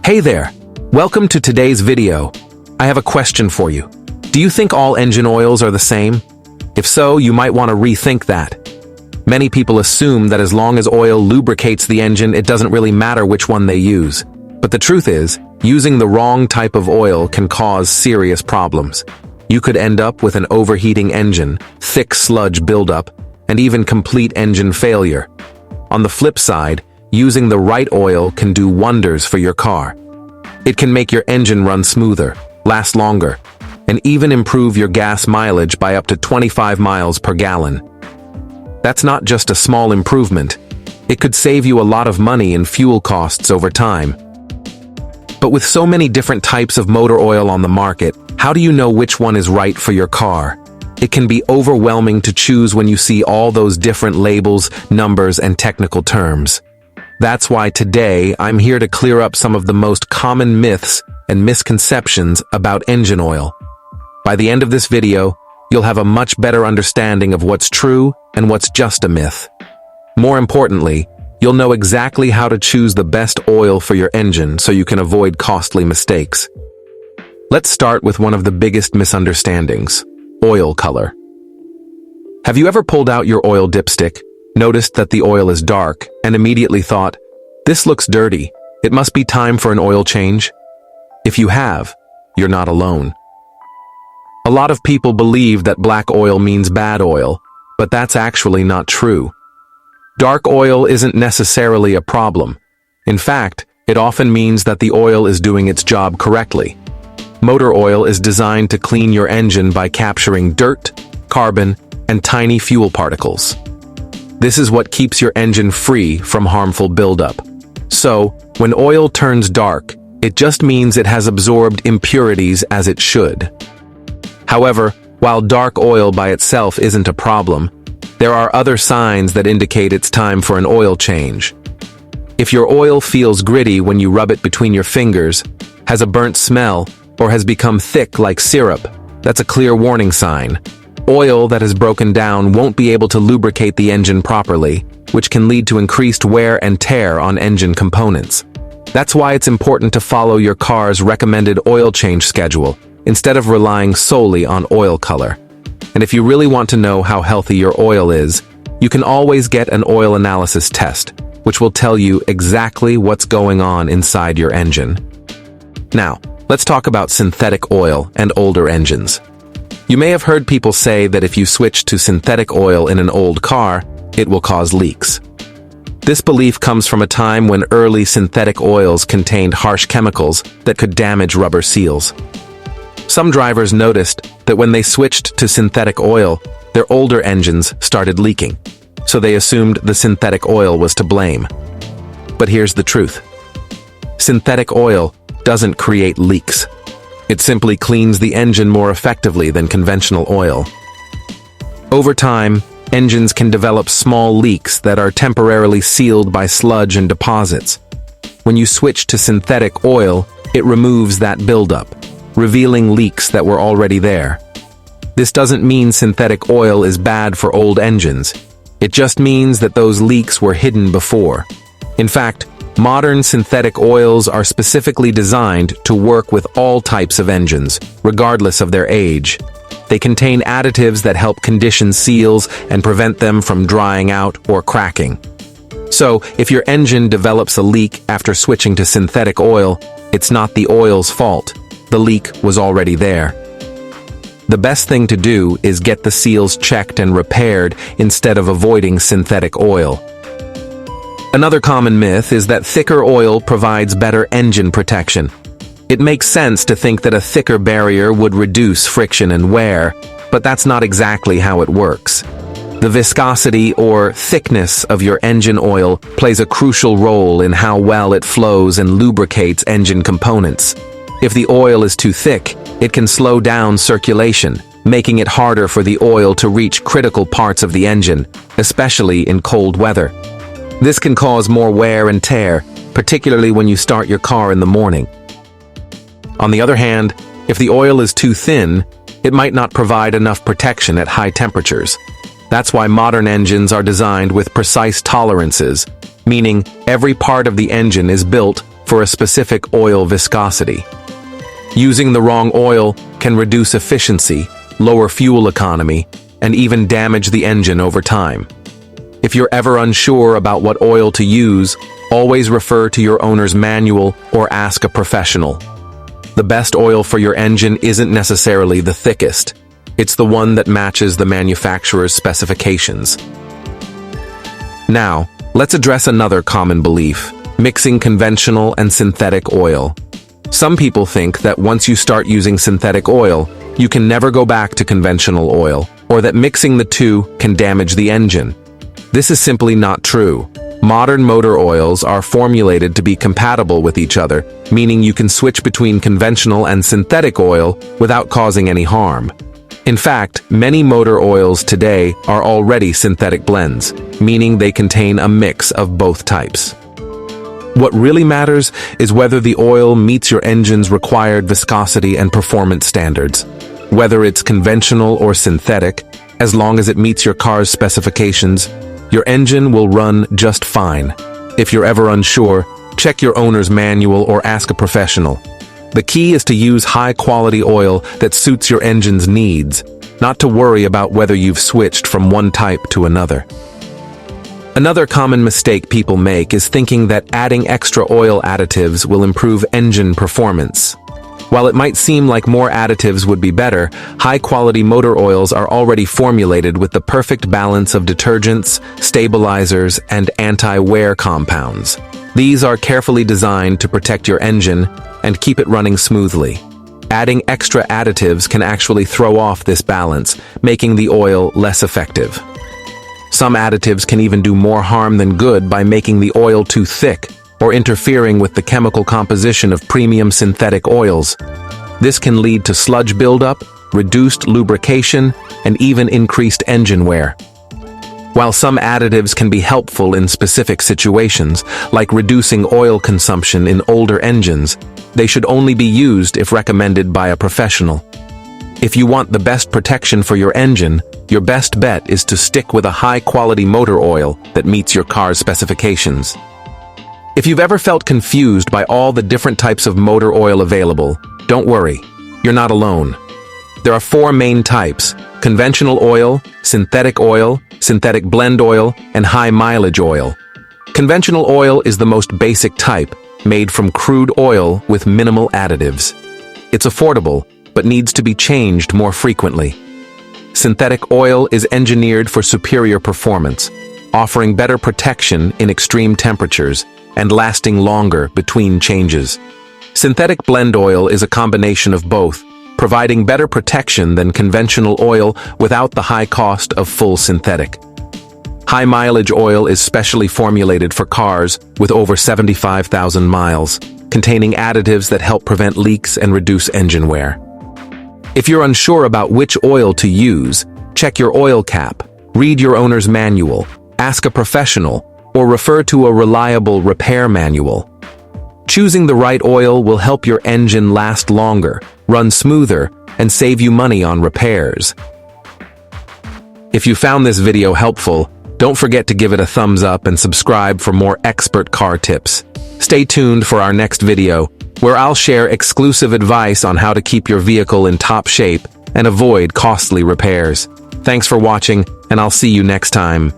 Hey there! Welcome to today's video. I have a question for you. Do you think all engine oils are the same? If so, you might want to rethink that. Many people assume that as long as oil lubricates the engine, it doesn't really matter which one they use. But the truth is, using the wrong type of oil can cause serious problems. You could end up with an overheating engine, thick sludge buildup, and even complete engine failure. On the flip side, using the right oil can do wonders for your car. It can make your engine run smoother, last longer, and even improve your gas mileage by up to 25 miles per gallon. That's not just a small improvement. It could save you a lot of money in fuel costs over time. But with so many different types of motor oil on the market, how do you know which one is right for your car? It can be overwhelming to choose when you see all those different labels, numbers, and technical terms. That's why today I'm here to clear up some of the most common myths and misconceptions about engine oil. By the end of this video, you'll have a much better understanding of what's true and what's just a myth. More importantly, you'll know exactly how to choose the best oil for your engine so you can avoid costly mistakes. Let's start with one of the biggest misunderstandings: oil color. Have you ever pulled out your oil dipstick, noticed that the oil is dark, and immediately thought, "This looks dirty. It must be time for an oil change"? If you have, you're not alone. A lot of people believe that black oil means bad oil, but that's actually not true. Dark oil isn't necessarily a problem. In fact, it often means that the oil is doing its job correctly. Motor oil is designed to clean your engine by capturing dirt, carbon, and tiny fuel particles. This is what keeps your engine free from harmful buildup. So, when oil turns dark, it just means it has absorbed impurities as it should. However, while dark oil by itself isn't a problem, there are other signs that indicate it's time for an oil change. If your oil feels gritty when you rub it between your fingers, has a burnt smell, or has become thick like syrup, that's a clear warning sign. Oil that has broken down won't be able to lubricate the engine properly, which can lead to increased wear and tear on engine components. That's why it's important to follow your car's recommended oil change schedule, instead of relying solely on oil color. And if you really want to know how healthy your oil is, you can always get an oil analysis test, which will tell you exactly what's going on inside your engine. Now, let's talk about synthetic oil and older engines. You may have heard people say that if you switch to synthetic oil in an old car, it will cause leaks. This belief comes from a time when early synthetic oils contained harsh chemicals that could damage rubber seals. Some drivers noticed that when they switched to synthetic oil, their older engines started leaking, so they assumed the synthetic oil was to blame. But here's the truth. Synthetic oil doesn't create leaks. It simply cleans the engine more effectively than conventional oil. Over time, engines can develop small leaks that are temporarily sealed by sludge and deposits. When you switch to synthetic oil, it removes that buildup, revealing leaks that were already there. This doesn't mean synthetic oil is bad for old engines. It just means that those leaks were hidden before. In fact, modern synthetic oils are specifically designed to work with all types of engines, regardless of their age. They contain additives that help condition seals and prevent them from drying out or cracking. So, if your engine develops a leak after switching to synthetic oil, it's not the oil's fault. The leak was already there. The best thing to do is get the seals checked and repaired instead of avoiding synthetic oil. Another common myth is that thicker oil provides better engine protection. It makes sense to think that a thicker barrier would reduce friction and wear, but that's not exactly how it works. The viscosity or thickness of your engine oil plays a crucial role in how well it flows and lubricates engine components. If the oil is too thick, it can slow down circulation, making it harder for the oil to reach critical parts of the engine, especially in cold weather. This can cause more wear and tear, particularly when you start your car in the morning. On the other hand, if the oil is too thin, it might not provide enough protection at high temperatures. That's why modern engines are designed with precise tolerances, meaning every part of the engine is built for a specific oil viscosity. Using the wrong oil can reduce efficiency, lower fuel economy, and even damage the engine over time. If you're ever unsure about what oil to use, always refer to your owner's manual or ask a professional. The best oil for your engine isn't necessarily the thickest. It's the one that matches the manufacturer's specifications. Now, let's address another common belief: mixing conventional and synthetic oil. Some people think that once you start using synthetic oil, you can never go back to conventional oil, or that mixing the two can damage the engine. This is simply not true. Modern motor oils are formulated to be compatible with each other, meaning you can switch between conventional and synthetic oil without causing any harm. In fact, many motor oils today are already synthetic blends, meaning they contain a mix of both types. What really matters is whether the oil meets your engine's required viscosity and performance standards. Whether it's conventional or synthetic, as long as it meets your car's specifications, your engine will run just fine. If you're ever unsure, check your owner's manual or ask a professional. The key is to use high-quality oil that suits your engine's needs, not to worry about whether you've switched from one type to another. Another common mistake people make is thinking that adding extra oil additives will improve engine performance. While it might seem like more additives would be better, high-quality motor oils are already formulated with the perfect balance of detergents, stabilizers, and anti-wear compounds. These are carefully designed to protect your engine and keep it running smoothly. Adding extra additives can actually throw off this balance, making the oil less effective. Some additives can even do more harm than good by making the oil too thick or interfering with the chemical composition of premium synthetic oils. This can lead to sludge buildup, reduced lubrication, and even increased engine wear. While some additives can be helpful in specific situations, like reducing oil consumption in older engines, they should only be used if recommended by a professional. If you want the best protection for your engine, your best bet is to stick with a high-quality motor oil that meets your car's specifications. If you've ever felt confused by all the different types of motor oil available, don't worry, you're not alone. There are 4 main types: conventional oil, synthetic blend oil, and high-mileage oil. Conventional oil is the most basic type, made from crude oil with minimal additives. It's affordable, but needs to be changed more frequently. Synthetic oil is engineered for superior performance, offering better protection in extreme temperatures and lasting longer between changes. Synthetic blend oil is a combination of both, providing better protection than conventional oil without the high cost of full synthetic. High-mileage oil is specially formulated for cars with over 75,000 miles, containing additives that help prevent leaks and reduce engine wear. If you're unsure about which oil to use, check your oil cap, read your owner's manual, ask a professional, or refer to a reliable repair manual. Choosing the right oil will help your engine last longer, run smoother, and save you money on repairs. If you found this video helpful, don't forget to give it a thumbs up and subscribe for more expert car tips. Stay tuned for our next video, where I'll share exclusive advice on how to keep your vehicle in top shape and avoid costly repairs. Thanks for watching, and I'll see you next time.